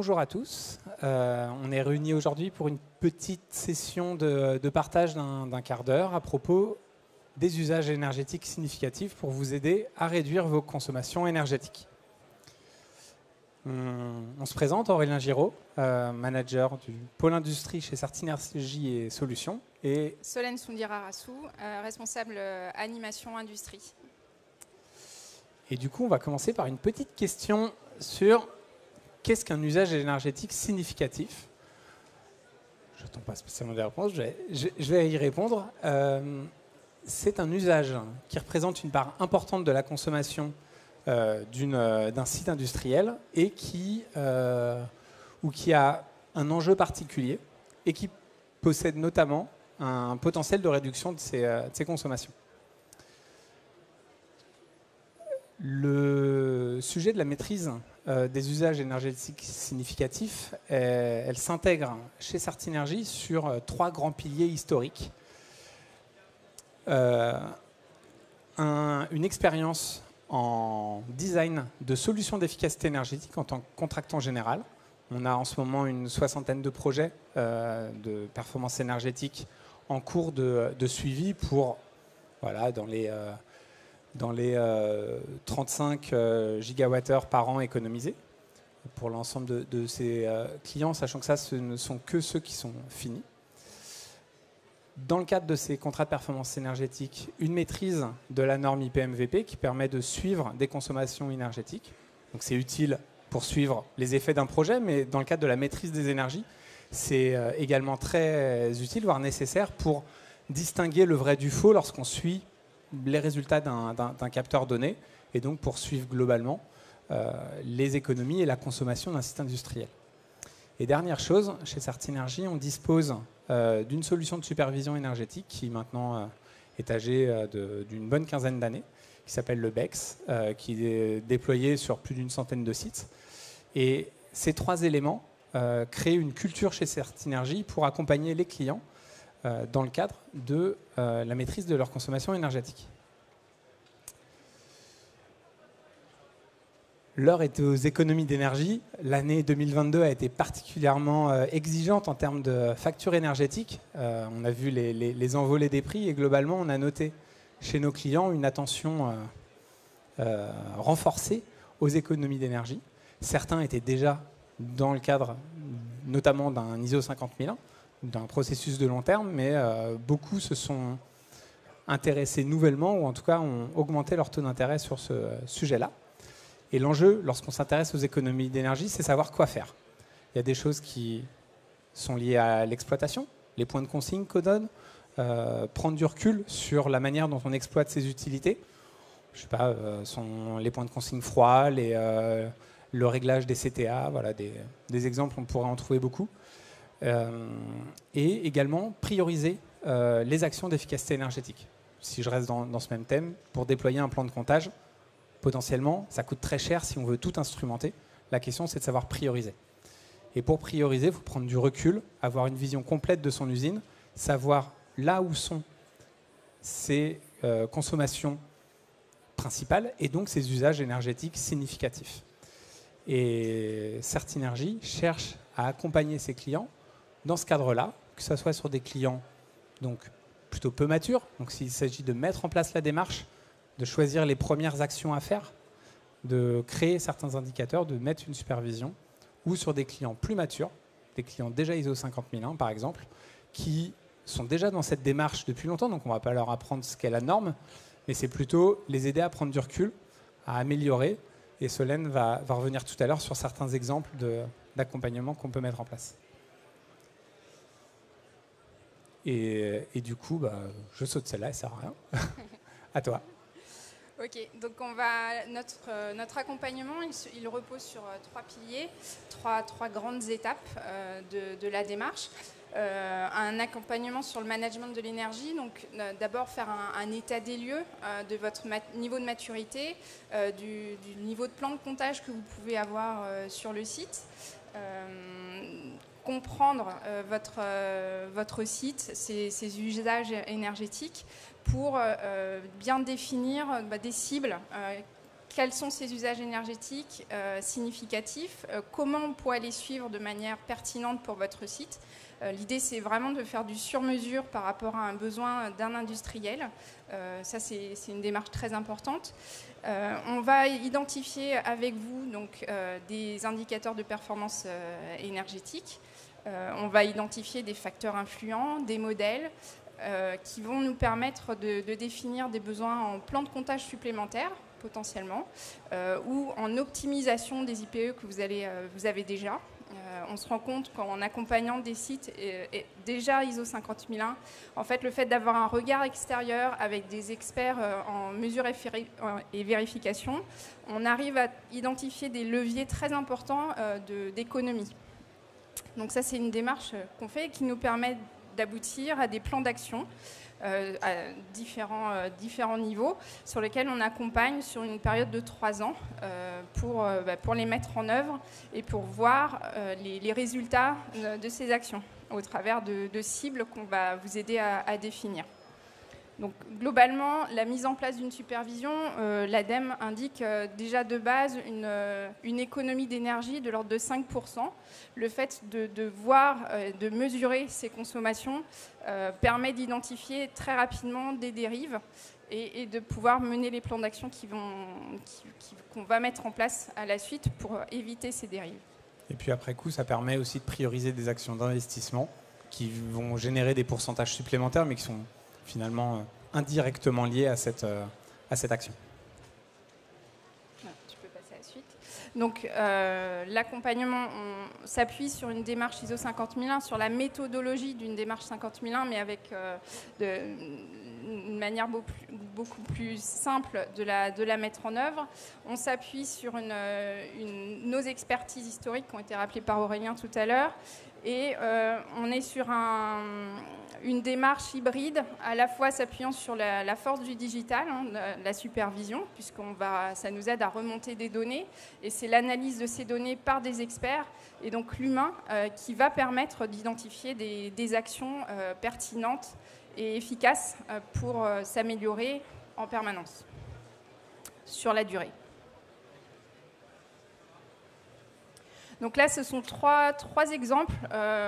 Bonjour à tous. On est réunis aujourd'hui pour une petite session de partage d'un quart d'heure à propos des usages énergétiques significatifs pour vous aider à réduire vos consommations énergétiques. On se présente, Aurélien Giraud, manager du pôle industrie chez Certinergie et Solutions. Et Solène Soundira-Rassou, responsable animation industrie. Et du coup, on va commencer par une petite question sur qu'est-ce qu'un usage énergétique significatif. Je n'attends pas spécialement des réponses, je vais y répondre. C'est un usage qui représente une part importante de la consommation d'un site industriel et qui a un enjeu particulier et qui possède notamment un potentiel de réduction de ses consommations. Le sujet de la maîtrise des usages énergétiques significatifs, elle s'intègre chez Certinergie sur trois grands piliers historiques. Une expérience en design de solutions d'efficacité énergétique en tant que contractant général. On a en ce moment une 60aine de projets de performance énergétique en cours de suivi pour, voilà, dans les 35 gigawattheures par an économisés pour l'ensemble de ces clients, sachant que ça, ce ne sont que ceux qui sont finis. Dans le cadre de ces contrats de performance énergétique, une maîtrise de la norme IPMVP qui permet de suivre des consommations énergétiques. Donc c'est utile pour suivre les effets d'un projet, mais dans le cadre de la maîtrise des énergies, c'est également très utile, voire nécessaire, pour distinguer le vrai du faux lorsqu'on suit les résultats d'un capteur donné, et donc pour suivre globalement les économies et la consommation d'un site industriel. Et dernière chose, chez Certinergie, on dispose d'une solution de supervision énergétique qui maintenant est âgée d'une bonne quinzaine d'années, qui s'appelle le BEX, qui est déployé sur plus d'une centaine de sites. Et ces trois éléments créent une culture chez Certinergie pour accompagner les clients dans le cadre de la maîtrise de leur consommation énergétique. L'heure est aux économies d'énergie. L'année 2022 a été particulièrement exigeante en termes de facture énergétique. On a vu les envolées des prix et globalement, on a noté chez nos clients une attention renforcée aux économies d'énergie. Certains étaient déjà dans le cadre notamment d'un ISO 50001, d'un processus de long terme, mais beaucoup se sont intéressés nouvellement ou en tout cas ont augmenté leur taux d'intérêt sur ce sujet-là. Et l'enjeu, lorsqu'on s'intéresse aux économies d'énergie, c'est savoir quoi faire. Il y a des choses qui sont liées à l'exploitation, les points de consigne qu'on donne, prendre du recul sur la manière dont on exploite ces utilités. Je sais pas, les points de consigne froids, le réglage des CTA, voilà, des exemples, on pourrait en trouver beaucoup. Et également prioriser les actions d'efficacité énergétique. Si je reste dans ce même thème, pour déployer un plan de comptage, potentiellement, ça coûte très cher si on veut tout instrumenter. La question, c'est de savoir prioriser. Et pour prioriser, il faut prendre du recul, avoir une vision complète de son usine, savoir là où sont ses consommations principales et donc ses usages énergétiques significatifs. Et Certinergie cherche à accompagner ses clients dans ce cadre-là, que ce soit sur des clients donc, plutôt peu matures, donc s'il s'agit de mettre en place la démarche, de choisir les premières actions à faire, de créer certains indicateurs, de mettre une supervision, ou sur des clients plus matures, des clients déjà ISO 50001 par exemple, qui sont déjà dans cette démarche depuis longtemps, donc on ne va pas leur apprendre ce qu'est la norme, mais c'est plutôt les aider à prendre du recul, à améliorer, et Solène va revenir tout à l'heure sur certains exemples d'accompagnement qu'on peut mettre en place. Et du coup, je saute celle-là, ça ne sert à rien. À toi. Ok, donc notre accompagnement, il repose sur trois piliers, trois grandes étapes de la démarche. Un accompagnement sur le management de l'énergie, donc d'abord faire un état des lieux de votre niveau de maturité, du niveau de plan de comptage que vous pouvez avoir sur le site. Comprendre votre site, ses usages énergétiques, pour bien définir des cibles quels sont ces usages énergétiques significatifs, comment on pourrait les suivre de manière pertinente pour votre site. L'idée, c'est vraiment de faire du sur-mesure par rapport à un besoin d'un industriel. Ça, c'est une démarche très importante. On va identifier avec vous donc, des indicateurs de performance énergétique. On va identifier des facteurs influents, des modèles qui vont nous permettre de définir des besoins en plan de comptage supplémentaire, potentiellement, ou en optimisation des IPE que vous avez déjà. On se rend compte qu'en accompagnant des sites déjà ISO 50001, en fait, le fait d'avoir un regard extérieur avec des experts en mesure et vérification, on arrive à identifier des leviers très importants d'économie. Donc ça, c'est une démarche qu'on fait et qui nous permet d'aboutir à des plans d'action à différents niveaux sur lesquels on accompagne sur une période de 3 ans pour les mettre en œuvre et pour voir les résultats de ces actions au travers de cibles qu'on va vous aider à définir. Donc, globalement, la mise en place d'une supervision, l'ADEME indique déjà de base une économie d'énergie de l'ordre de 5%. Le fait de voir, de mesurer ces consommations permet d'identifier très rapidement des dérives et de pouvoir mener les plans d'action qu'on va mettre en place à la suite pour éviter ces dérives. Et puis après coup, ça permet aussi de prioriser des actions d'investissement qui vont générer des pourcentages supplémentaires, mais qui sont finalement indirectement liés à cette action. Tu peux passer à la suite. Donc, l'accompagnement, on s'appuie sur une démarche ISO 50001, sur la méthodologie d'une démarche 50001, mais avec une manière beaucoup plus simple de la mettre en œuvre. On s'appuie sur nos expertises historiques qui ont été rappelées par Aurélien tout à l'heure. Et on est sur une démarche hybride, à la fois s'appuyant sur la force du digital, la supervision, ça nous aide à remonter des données, et c'est l'analyse de ces données par des experts, et donc l'humain qui va permettre d'identifier des actions pertinentes et efficaces pour s'améliorer en permanence, sur la durée. Donc là, ce sont trois exemples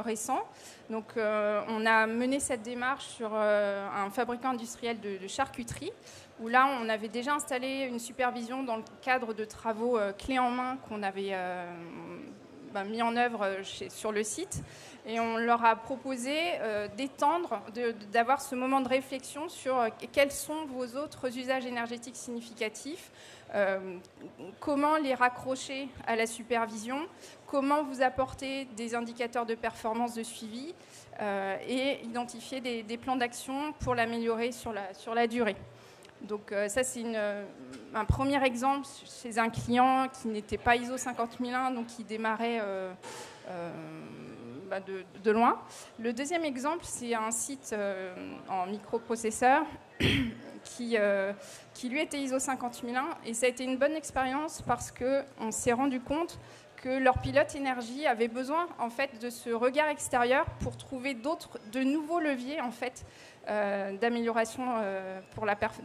récents. Donc, on a mené cette démarche sur un fabricant industriel de charcuterie, où là, on avait déjà installé une supervision dans le cadre de travaux clés en main qu'on avait mis en œuvre sur le site. Et on leur a proposé d'étendre, d'avoir ce moment de réflexion sur quels sont vos autres usages énergétiques significatifs, comment les raccrocher à la supervision, comment vous apporter des indicateurs de performance de suivi et identifier des plans d'action pour l'améliorer sur la durée. Donc ça, c'est un premier exemple chez un client qui n'était pas ISO 50001, donc qui démarrait de loin. Le deuxième exemple, c'est un site en microprocesseur qui lui était ISO 50001, et ça a été une bonne expérience parce qu'on s'est rendu compte que leur pilote énergie avait besoin en fait de ce regard extérieur pour trouver de nouveaux leviers en fait d'amélioration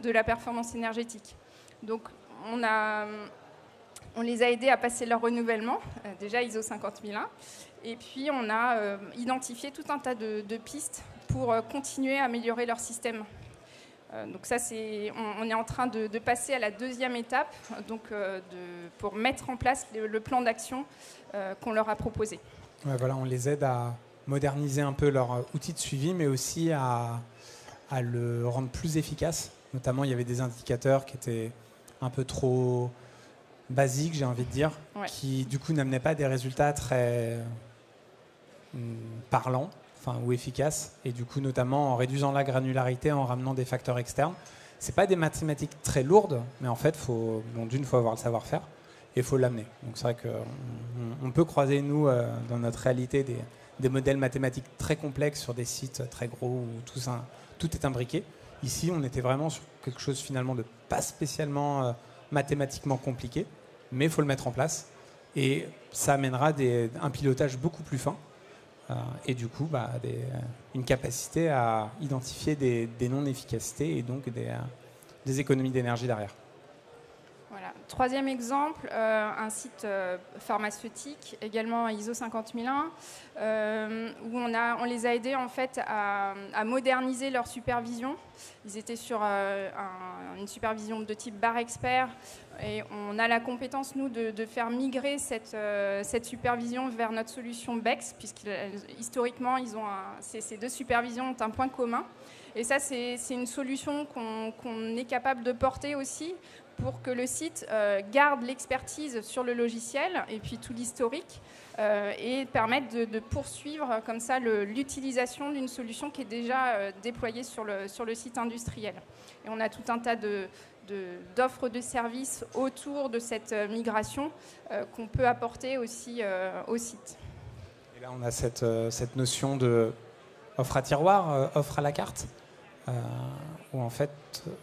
de la performance énergétique. Donc on les a aidés à passer leur renouvellement, déjà ISO 50001, et puis on a identifié tout un tas de pistes pour continuer à améliorer leur système. Donc ça, on est en train de passer à la deuxième étape, donc pour mettre en place le plan d'action qu'on leur a proposé. Ouais, voilà, on les aide à moderniser un peu leur outil de suivi, mais aussi à le rendre plus efficace. Notamment, il y avait des indicateurs qui étaient un peu trop basiques, j'ai envie de dire, ouais, qui du coup n'amenaient pas des résultats très parlants. Ou efficace, et du coup notamment en réduisant la granularité, en ramenant des facteurs externes. C'est pas des mathématiques très lourdes, mais en fait, d'une fois avoir le savoir-faire, et il faut l'amener. Donc c'est vrai qu'on peut croiser, nous, dans notre réalité, des modèles mathématiques très complexes sur des sites très gros où tout est imbriqué. Ici, on était vraiment sur quelque chose finalement de pas spécialement mathématiquement compliqué, mais il faut le mettre en place, et ça amènera un pilotage beaucoup plus fin. Et du coup, une capacité à identifier des non-efficacités et donc des économies d'énergie derrière. Voilà. troisième exemple, un site pharmaceutique, également ISO 50001, où on les a aidés en fait à moderniser leur supervision. Ils étaient sur une supervision de type bar expert, et on a la compétence, nous, de faire migrer cette supervision vers notre solution BEX, puisqu'historiquement, ces deux supervisions ont un point commun. Et ça, c'est une solution qu'on est capable de porter aussi pour que le site garde l'expertise sur le logiciel et puis tout l'historique et permette de poursuivre comme ça l'utilisation d'une solution qui est déjà déployée sur le site industriel. Et on a tout un tas d'offres de services autour de cette migration qu'on peut apporter aussi au site. Et là, on a cette notion de offre à tiroir, offre à la carte, où en fait,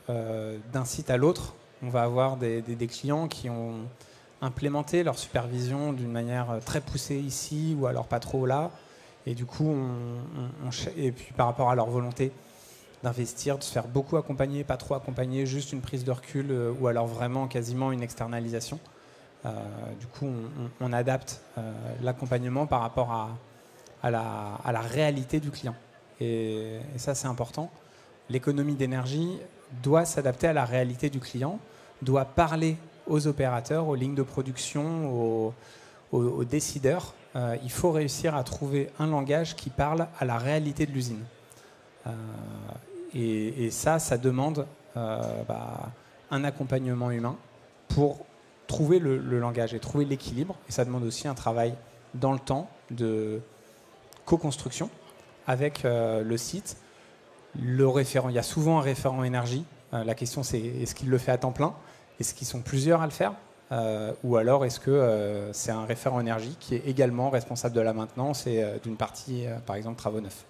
d'un site à l'autre, on va avoir des clients qui ont implémenté leur supervision d'une manière très poussée ici ou alors pas trop là. Et du coup, et puis par rapport à leur volonté d'investir, de se faire beaucoup accompagner, pas trop accompagner, juste une prise de recul ou alors vraiment quasiment une externalisation. Du coup, on adapte l'accompagnement par rapport à la réalité du client. Et ça, c'est important. L'économie d'énergie doit s'adapter à la réalité du client, doit parler aux opérateurs, aux lignes de production, aux décideurs. Il faut réussir à trouver un langage qui parle à la réalité de l'usine. Et ça demande un accompagnement humain pour trouver le langage et trouver l'équilibre. Et ça demande aussi un travail dans le temps de co-construction avec le site. Le référent, il y a souvent un référent énergie. La question, c'est est-ce qu'il le fait à temps plein? Est-ce qu'ils sont plusieurs à le faire? Ou alors est-ce que c'est un référent énergie qui est également responsable de la maintenance et d'une partie, par exemple, travaux neufs?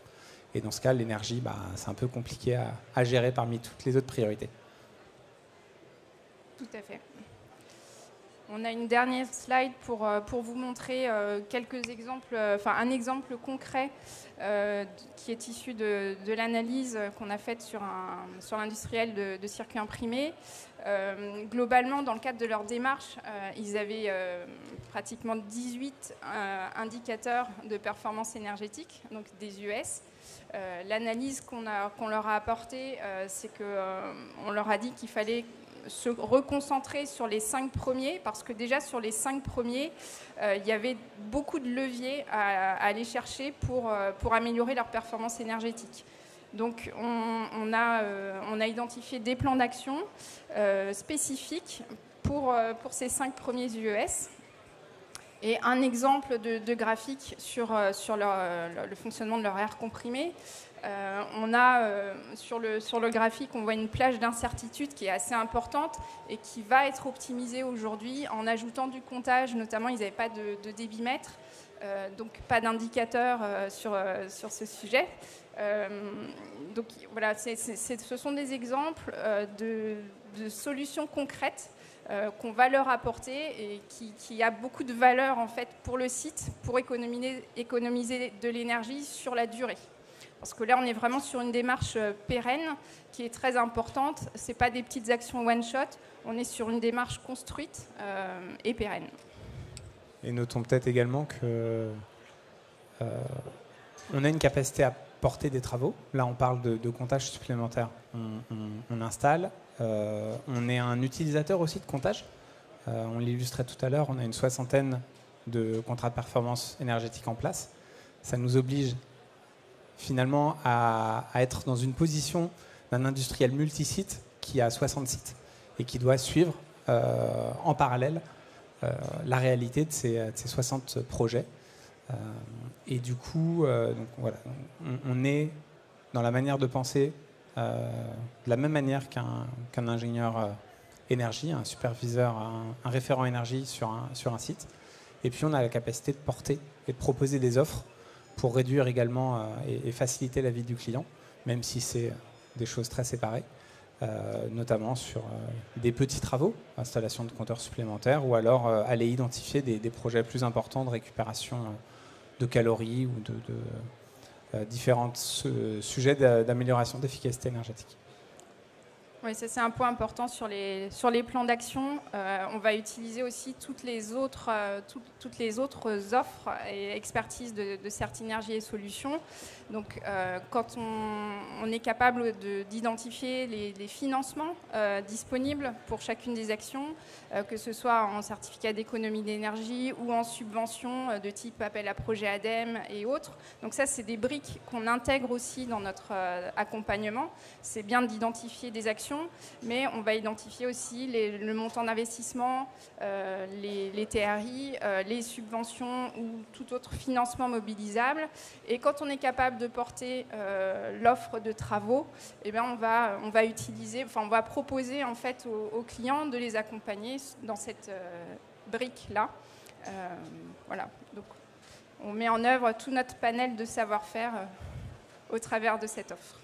Et dans ce cas, l'énergie, c'est un peu compliqué à gérer parmi toutes les autres priorités. Tout à fait. On a une dernière slide pour vous montrer quelques exemples, un exemple concret qui est issu de l'analyse qu'on a faite sur l'industriel de circuits imprimés. Globalement, dans le cadre de leur démarche, ils avaient pratiquement 18 indicateurs de performance énergétique, donc des US. L'analyse qu'on leur a apportée, c'est qu'on leur a dit qu'il fallait se reconcentrer sur les 5 premiers, parce que déjà sur les 5 premiers, il y avait beaucoup de leviers à aller chercher pour améliorer leur performance énergétique. Donc on a identifié des plans d'action spécifiques pour ces 5 premiers UES. Et un exemple de graphique sur le fonctionnement de leur air comprimé. On a sur le graphique, on voit une plage d'incertitude qui est assez importante et qui va être optimisée aujourd'hui en ajoutant du comptage. Notamment, ils n'avaient pas de débitmètre, donc pas d'indicateur sur ce sujet. Donc voilà, ce sont des exemples de solutions concrètes qu'on va leur apporter et qui a beaucoup de valeur en fait pour le site, pour économiser de l'énergie sur la durée. Parce que là, on est vraiment sur une démarche pérenne qui est très importante. Ce n'est pas des petites actions one-shot, on est sur une démarche construite et pérenne. Et notons peut-être également que on a une capacité à porter des travaux. Là, on parle de comptage supplémentaire. On installe. On est un utilisateur aussi de comptage. On l'illustrait tout à l'heure. On a une 60aine de contrats de performance énergétique en place. Ça nous oblige finalement à être dans une position d'un industriel multisite qui a 60 sites et qui doit suivre en parallèle la réalité de ces 60 projets. Et du coup, donc voilà, on est dans la manière de penser de la même manière qu'un ingénieur énergie, un superviseur, un référent énergie sur un site. Et puis on a la capacité de porter et de proposer des offres pour réduire également et faciliter la vie du client, même si c'est des choses très séparées, notamment sur des petits travaux, installation de compteurs supplémentaires, ou alors aller identifier des projets plus importants de récupération de calories ou de différents sujets d'amélioration d'efficacité énergétique. Oui, ça c'est un point important sur les plans d'action. On va utiliser aussi toutes les autres offres et expertises de Certinergie et Solutions. Donc, quand on est capable d'identifier les financements disponibles pour chacune des actions, que ce soit en certificat d'économie d'énergie ou en subvention de type appel à projet ADEME et autres. Donc ça, c'est des briques qu'on intègre aussi dans notre accompagnement. C'est bien d'identifier des actions, mais on va identifier aussi le montant d'investissement, les TRI, les subventions ou tout autre financement mobilisable. Et quand on est capable de porter l'offre de travaux, eh bien on va utiliser, enfin on va proposer en fait aux clients de les accompagner dans cette brique-là. Voilà. Donc on met en œuvre tout notre panel de savoir-faire au travers de cette offre.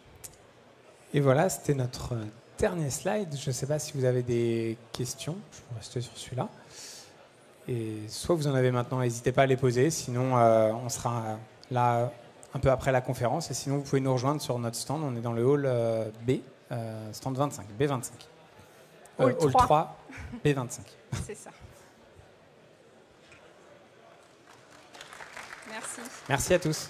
Et voilà, c'était notre dernier slide. Je ne sais pas si vous avez des questions. Je vais rester sur celui-là. Et soit vous en avez maintenant, n'hésitez pas à les poser. Sinon, on sera là un peu après la conférence. Et sinon, vous pouvez nous rejoindre sur notre stand. On est dans le hall B, stand 25, B25. Hall 3, B25. C'est ça. Merci. Merci à tous.